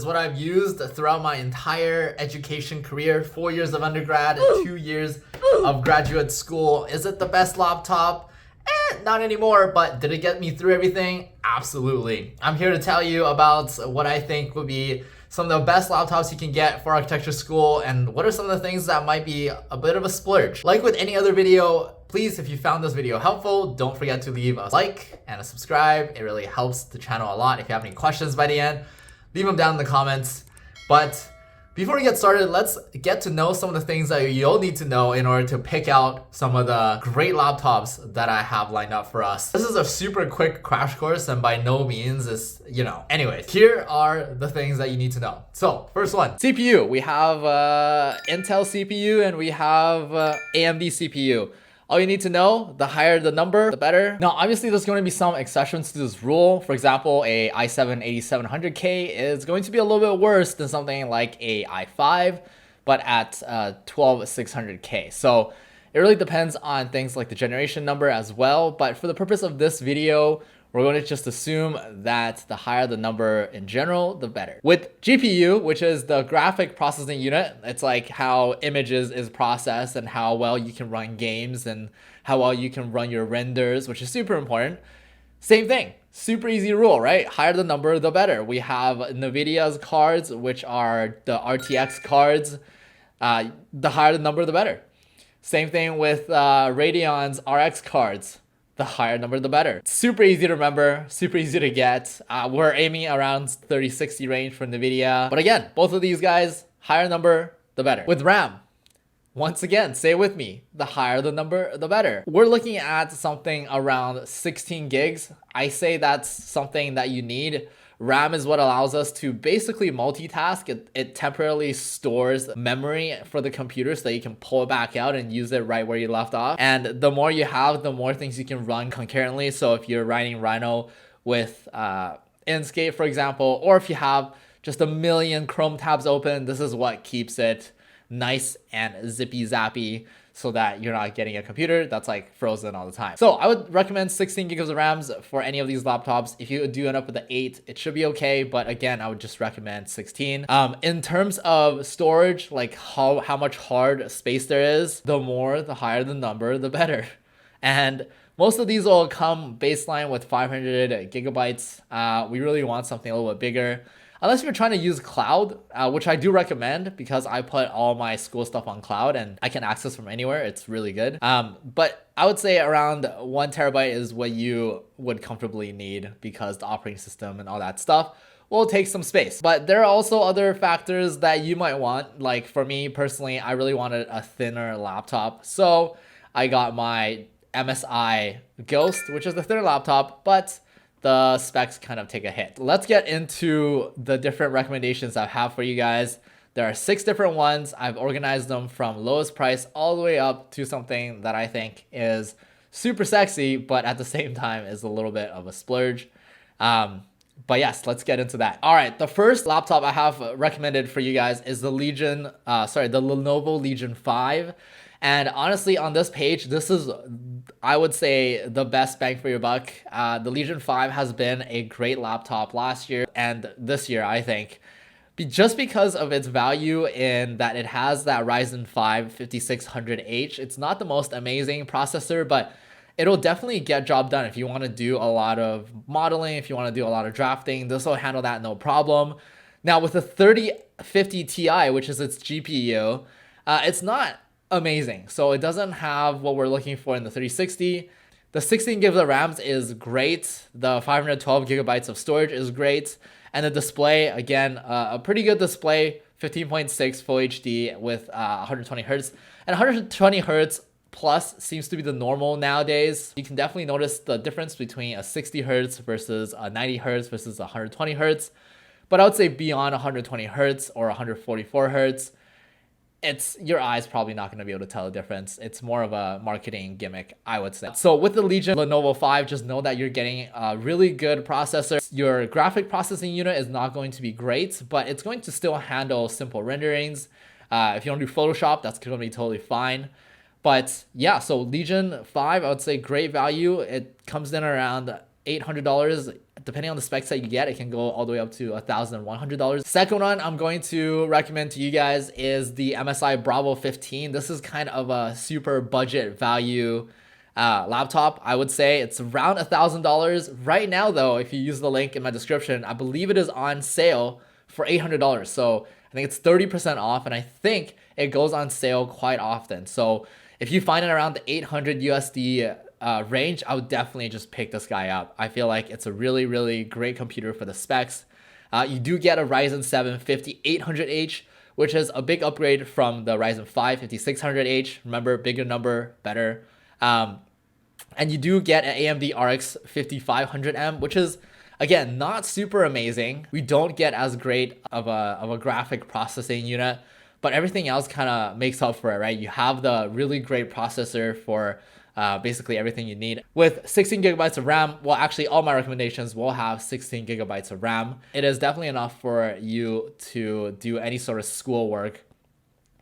is what I've used throughout my entire education career. 4 years of undergrad, 2 years of graduate school. Is it the best laptop? Not anymore, but did it get me through everything? Absolutely. I'm here to tell you about what I think would be some of the best laptops you can get for architecture school and what are some of the things that might be a bit of a splurge. Like with any other video, please, if you found this video helpful, don't forget to leave a like and a subscribe. It really helps the channel a lot. If you have any questions by the end, leave them down in the comments. But before we get started, let's get to know some of the things that you'll need to know in order to pick out some of the great laptops that I have lined up for us. This is a super quick crash course and by no means is, Anyways, here are the things that you need to know. So first one, CPU. We have Intel CPU and we have AMD CPU. All you need to know, the higher the number, the better. Now, obviously, there's going to be some exceptions to this rule. For example, a i7 8700K is going to be a little bit worse than something like a i5, but at 12600K. So it really depends on things like the generation number as well. But for the purpose of this video, we're going to just assume that the higher the number in general, the better. With GPU, which is the graphic processing unit, it's like how images is processed and how well you can run games and how well you can run your renders, which is super important. Same thing, super easy rule, right? Higher the number, the better. We have NVIDIA's cards, which are the RTX cards. The higher the number, the better. Same thing with Radeon's RX cards. The higher number, the better. Super easy to remember, super easy to get. We're aiming around 3060 range for NVIDIA. But again, both of these guys, higher number, the better. With RAM, once again, say it with me, the higher the number, the better. We're looking at something around 16 gigs. I say that's something that you need. RAM is what allows us to basically multitask. It temporarily stores memory for the computer so that you can pull it back out and use it right where you left off. And the more you have, the more things you can run concurrently. So if you're writing Rhino with Inkscape, for example, or if you have just a million Chrome tabs open, this is what keeps it nice and zippy zappy so that you're not getting a computer that's like frozen all the time. So I would recommend 16 gigs of RAMs for any of these laptops. If you do end up with an 8, it should be okay. But again, I would just recommend 16. In terms of storage, like how much hard space there is, the higher the number, the better. And most of these will come baseline with 500 gigabytes. We really want something a little bit bigger. Unless you're trying to use cloud, which I do recommend because I put all my school stuff on cloud and I can access from anywhere. It's really good. But I would say around 1 terabyte is what you would comfortably need because the operating system and all that stuff will take some space. But there are also other factors that you might want. Like for me personally, I really wanted a thinner laptop. So I got my MSI Ghost, which is the thinner laptop, but the specs kind of take a hit. Let's get into the different recommendations I have for you guys. There are 6 different ones. I've organized them from lowest price all the way up to something that I think is super sexy, but at the same time is a little bit of a splurge. But yes, let's get into that. All right, the first laptop I have recommended for you guys is the Lenovo Legion 5. And honestly, on this page, this is, I would say, the best bang for your buck. The Legion 5 has been a great laptop last year and this year, I think. Just because of its value in that it has that Ryzen 5 5600H. It's not the most amazing processor, but it'll definitely get job done if you want to do a lot of modeling, if you want to do a lot of drafting. This will handle that no problem. Now, with the 3050 Ti, which is its GPU, it's not amazing. So it doesn't have what we're looking for in the 3060. The 16 gigs of RAMs is great. The 512 gigabytes of storage is great. And the display, again, a pretty good display, 15.6 Full HD with 120 Hertz. And 120 Hertz plus seems to be the normal nowadays. You can definitely notice the difference between a 60 Hertz versus a 90 Hertz versus 120 Hertz. But I would say beyond 120 Hertz or 144 Hertz, your eyes probably not going to be able to tell the difference. It's more of a marketing gimmick, I would say. So with the Legion Lenovo 5, just know that you're getting a really good processor. Your graphic processing unit is not going to be great, but it's going to still handle simple renderings. If you don't do Photoshop, that's going to be totally fine. But yeah, so Legion 5, I would say great value. It comes in around $800 depending on the specs that you get, it can go all the way up to $1,100. Second one I'm going to recommend to you guys is the MSI Bravo 15. This is kind of a super budget value laptop. I would say it's around $1,000 right now though. If you use the link in my description, I believe it is on sale for $800. So I think it's 30% off, and I think it goes on sale quite often. So if you find it around the 800 USD range, I would definitely just pick this guy up. I feel like it's a really, really great computer for the specs. You do get a Ryzen 7 5800H, which is a big upgrade from the Ryzen 5 5600H. Remember, bigger number, better. And you do get an AMD RX 5500M, which is, again, not super amazing. We don't get as great of a graphic processing unit, but everything else kind of makes up for it, right? You have the really great processor for basically everything you need. With 16 gigabytes of RAM, well, actually all my recommendations will have 16 gigabytes of RAM. It is definitely enough for you to do any sort of schoolwork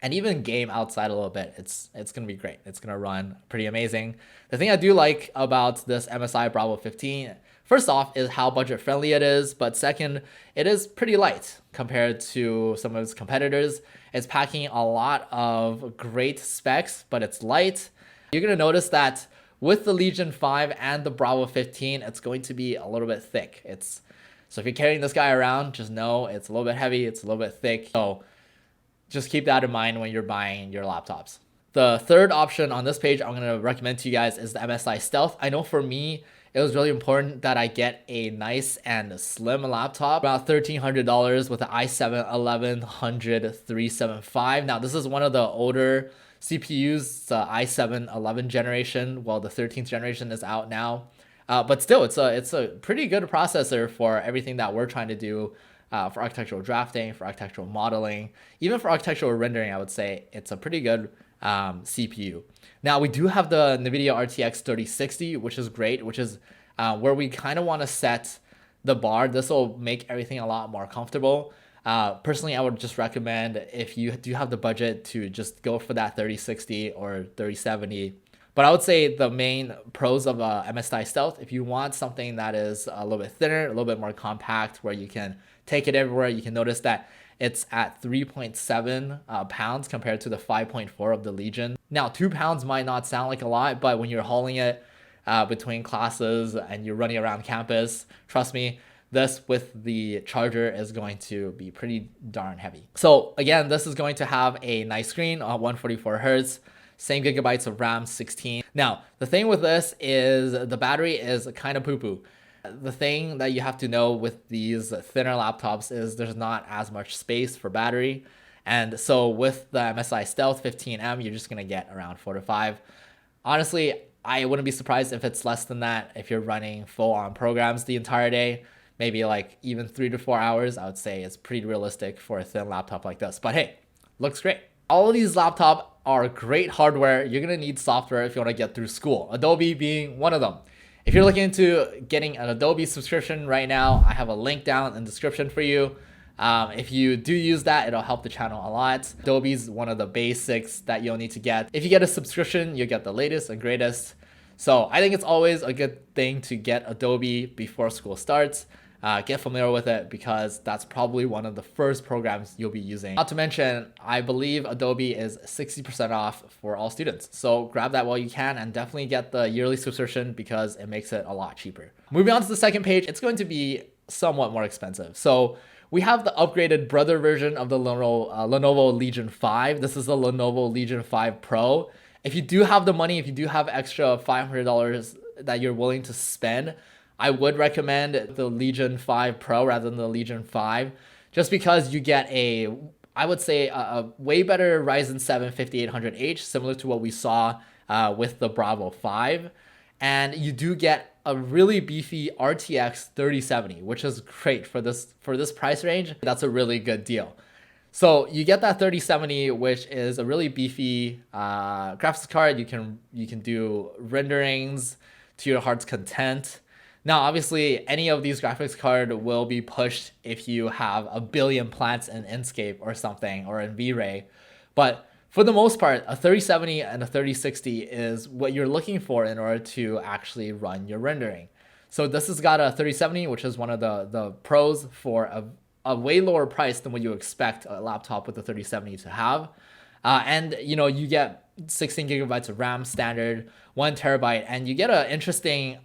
and even game outside a little bit. It's gonna be great. It's gonna run pretty amazing. The thing I do like about this MSI Bravo 15, first off, is how budget friendly it is, but second, it is pretty light compared to some of its competitors. It's packing a lot of great specs, but it's light. You're gonna notice that with the Legion 5 and the Bravo 15, it's going to be a little bit thick. So if you're carrying this guy around, just know it's a little bit heavy, it's a little bit thick. So just keep that in mind when you're buying your laptops. The third option on this page I'm gonna recommend to you guys is the MSI Stealth. I know for me, it was really important that I get a nice and slim laptop, about $1,300 with an i7 1100 375. Now this is one of the older CPUs, the i7 11 generation. Well, the 13th generation is out now, but still, it's a pretty good processor for everything that we're trying to do. For architectural drafting, for architectural modeling, even for architectural rendering, I would say it's a pretty good CPU. Now, we do have the NVIDIA RTX 3060, which is great, which is where we kind of want to set the bar. This will make everything a lot more comfortable. Personally, I would just recommend, if you do have the budget, to just go for that 3060 or 3070. But I would say the main pros of MSI Stealth, if you want something that is a little bit thinner, a little bit more compact, where you can take it everywhere, you can notice that it's at 3.7 pounds compared to the 5.4 of the Legion. Now, 2 pounds might not sound like a lot, but when you're hauling it between classes and you're running around campus, trust me, this with the charger is going to be pretty darn heavy. So again, this is going to have a nice screen on 144 Hertz, same gigabytes of RAM, 16. Now, the thing with this is the battery is kind of poo-poo. The thing that you have to know with these thinner laptops is there's not as much space for battery. And so with the MSI Stealth 15M, you're just gonna get around 4 to 5. Honestly, I wouldn't be surprised if it's less than that if you're running full-on programs the entire day. Maybe like even 3 to 4 hours, I would say it's pretty realistic for a thin laptop like this. But hey, looks great. All of these laptops are great hardware. You're gonna need software if you wanna get through school, Adobe being one of them. If you're looking into getting an Adobe subscription right now, I have a link down in the description for you. If you do use that, it'll help the channel a lot. Adobe's one of the basics that you'll need to get. If you get a subscription, you'll get the latest and greatest. So I think it's always a good thing to get Adobe before school starts. Get familiar with it, because that's probably one of the first programs you'll be using. Not to mention, I believe Adobe is 60% off for all students. So grab that while you can, and definitely get the yearly subscription because it makes it a lot cheaper. Moving on to the second page, it's going to be somewhat more expensive. So we have the upgraded brother version of the Lenovo Legion 5. This is the Lenovo Legion 5 Pro. If you do have the money, if you do have extra $500 that you're willing to spend, I would recommend the Legion 5 Pro rather than the Legion 5, just because you get I would say a way better Ryzen 7 5800H, similar to what we saw with the Bravo 5. And you do get a really beefy RTX 3070, which is great for this price range. That's a really good deal. So you get that 3070, which is a really beefy graphics card. You can do renderings to your heart's content. Now, obviously, any of these graphics card will be pushed if you have a billion plants in Inkscape or something, or in V-Ray. But for the most part, a 3070 and a 3060 is what you're looking for in order to actually run your rendering. So this has got a 3070, which is one of the pros for a way lower price than what you expect a laptop with a 3070 to have. And you get 16 gigabytes of RAM standard, 1 terabyte, and you get an interesting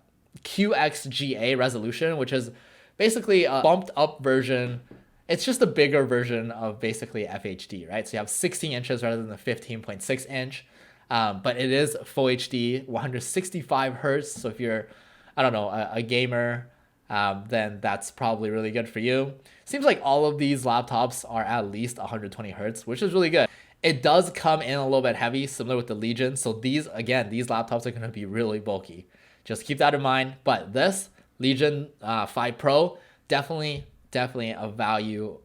QXGA resolution, which is basically a bumped up version. It's just a bigger version of basically FHD, right? So you have 16 inches rather than the 15.6 inch. But it is full HD, 165 hertz. So if you're, I don't know, a gamer, then that's probably really good for you. Seems like all of these laptops are at least 120 hertz, which is really good. It does come in a little bit heavy, similar with the Legion. So these laptops are going to be really bulky. Just keep that in mind. But this Legion 5 Pro, definitely a value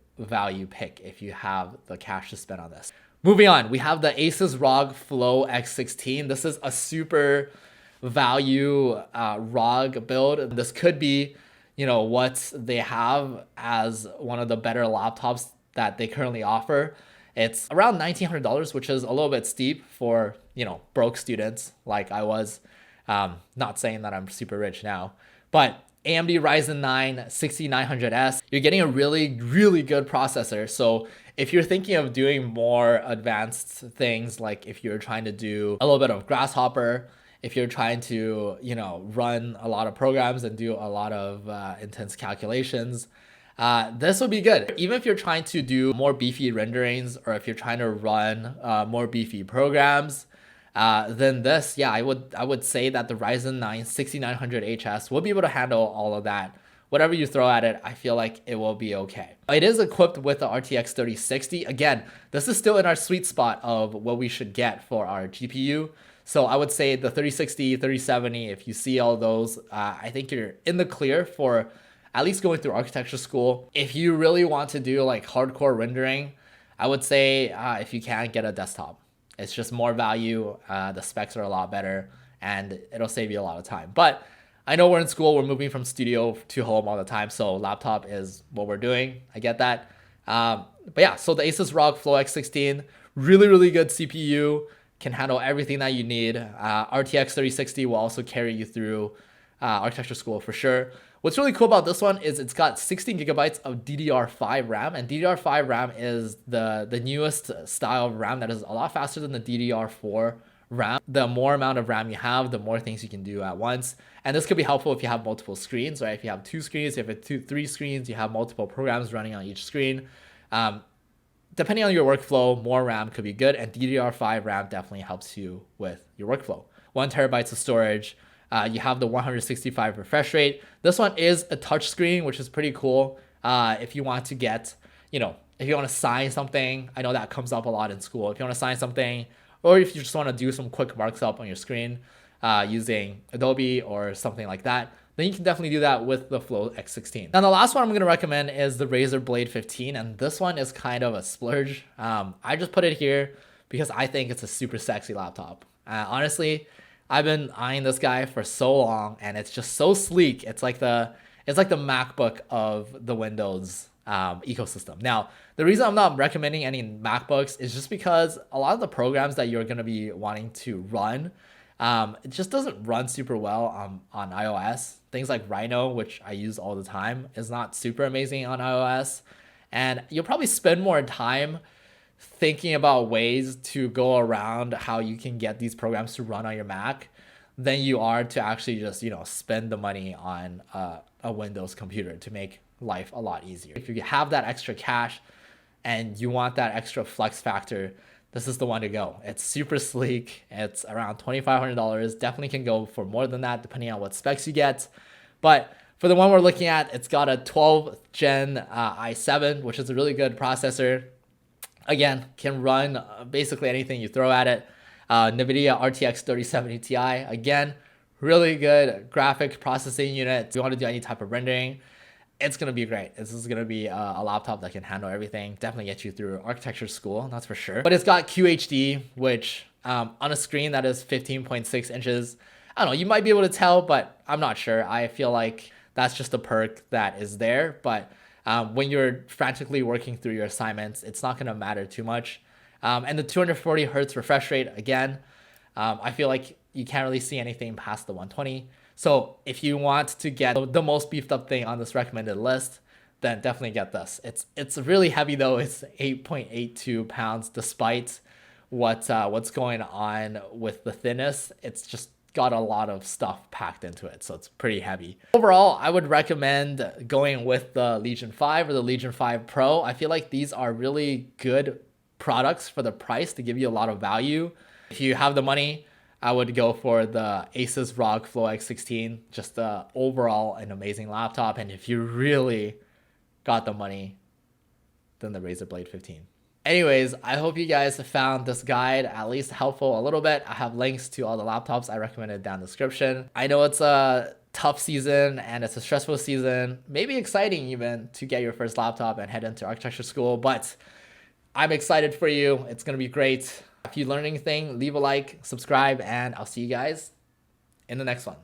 pick if you have the cash to spend on this. Moving on, we have the Asus ROG Flow X16. This is a super value ROG build. This could be, what they have as one of the better laptops that they currently offer. It's around $1,900, which is a little bit steep for, broke students like I was. Not saying that I'm super rich now, but AMD Ryzen 9 6900S, you're getting a really, really good processor. So if you're thinking of doing more advanced things, like if you're trying to do a little bit of Grasshopper, if you're trying to, run a lot of programs and do a lot of intense calculations, this will be good. Even if you're trying to do more beefy renderings, or if you're trying to run more beefy programs, then this, I would say that the Ryzen 9 6900HS will be able to handle all of that. Whatever you throw at it, I feel like it will be okay. It is equipped with the RTX 3060. Again, this is still in our sweet spot of what we should get for our GPU. So I would say the 3060, 3070, if you see all those, I think you're in the clear for at least going through architecture school. If you really want to do like hardcore rendering, I would say if you can, get a desktop. It's just more value. The specs are a lot better and it'll save you a lot of time. But I know we're in school, we're moving from studio to home all the time, so laptop is what we're doing. I get that. But yeah, so the Asus ROG Flow X16, really, really good CPU, can handle everything that you need. RTX 3060 will also carry you through architecture school for sure. What's really cool about this one is it's got 16 gigabytes of DDR5 RAM, and DDR5 RAM is the newest style of RAM that is a lot faster than the DDR4 RAM. The more amount of RAM you have, the more things you can do at once. And this could be helpful if you have multiple screens, right? If you have 2 screens, if you have 3 screens, you have multiple programs running on each screen. Depending on your workflow, more RAM could be good, and DDR5 RAM definitely helps you with your workflow. 1 terabyte of storage. You have the 165 refresh rate. This one is a touch screen, which is pretty cool. If you want to get, if you want to sign something, I know that comes up a lot in school. If you want to sign something, or if you just want to do some quick markup on your screen using Adobe or something like that, then you can definitely do that with the Flow X16. Now, the last one I'm going to recommend is the Razer Blade 15, and this one is kind of a splurge. I just put it here because I think it's a super sexy laptop. Honestly, I've been eyeing this guy for so long, and it's just so sleek. It's like the MacBook of the Windows ecosystem. Now, the reason I'm not recommending any MacBooks is just because a lot of the programs that you're going to be wanting to run, it just doesn't run super well on iOS. Things like Rhino, which I use all the time, is not super amazing on iOS. And you'll probably spend more time thinking about ways to go around how you can get these programs to run on your Mac than you are to actually just, spend the money on a Windows computer to make life a lot easier. If you have that extra cash and you want that extra flex factor, this is the one to go. It's super sleek. It's around $2,500. Definitely can go for more than that depending on what specs you get. But for the one we're looking at, it's got a 12th gen i7, which is a really good processor. Again, can run basically anything you throw at it. NVIDIA RTX 3070 Ti, again, really good graphic processing unit. If you want to do any type of rendering, it's going to be great. This is going to be a laptop that can handle everything. Definitely get you through architecture school, that's for sure. But it's got QHD, which on a screen that is 15.6 inches, I don't know, you might be able to tell, but I'm not sure. I feel like that's just a perk that is there. But when you're frantically working through your assignments, it's not going to matter too much. And the 240 hertz refresh rate, again, I feel like you can't really see anything past the 120. So if you want to get the most beefed up thing on this recommended list, then definitely get this. It's really heavy though. It's 8.82 pounds despite what's going on with the thinness. It's just got a lot of stuff packed into it, so it's pretty heavy. Overall, I would recommend going with the Legion 5 or the Legion 5 Pro. I feel like these are really good products for the price to give you a lot of value. If you have the money, I would go for the Asus ROG Flow X16, just overall an amazing laptop. And if you really got the money, then the Razer Blade 15. Anyways, I hope you guys found this guide at least helpful a little bit. I have links to all the laptops I recommended down in the description. I know it's a tough season and it's a stressful season, maybe exciting even to get your first laptop and head into architecture school, but I'm excited for you. It's going to be great. If you learned anything, leave a like, subscribe, and I'll see you guys in the next one.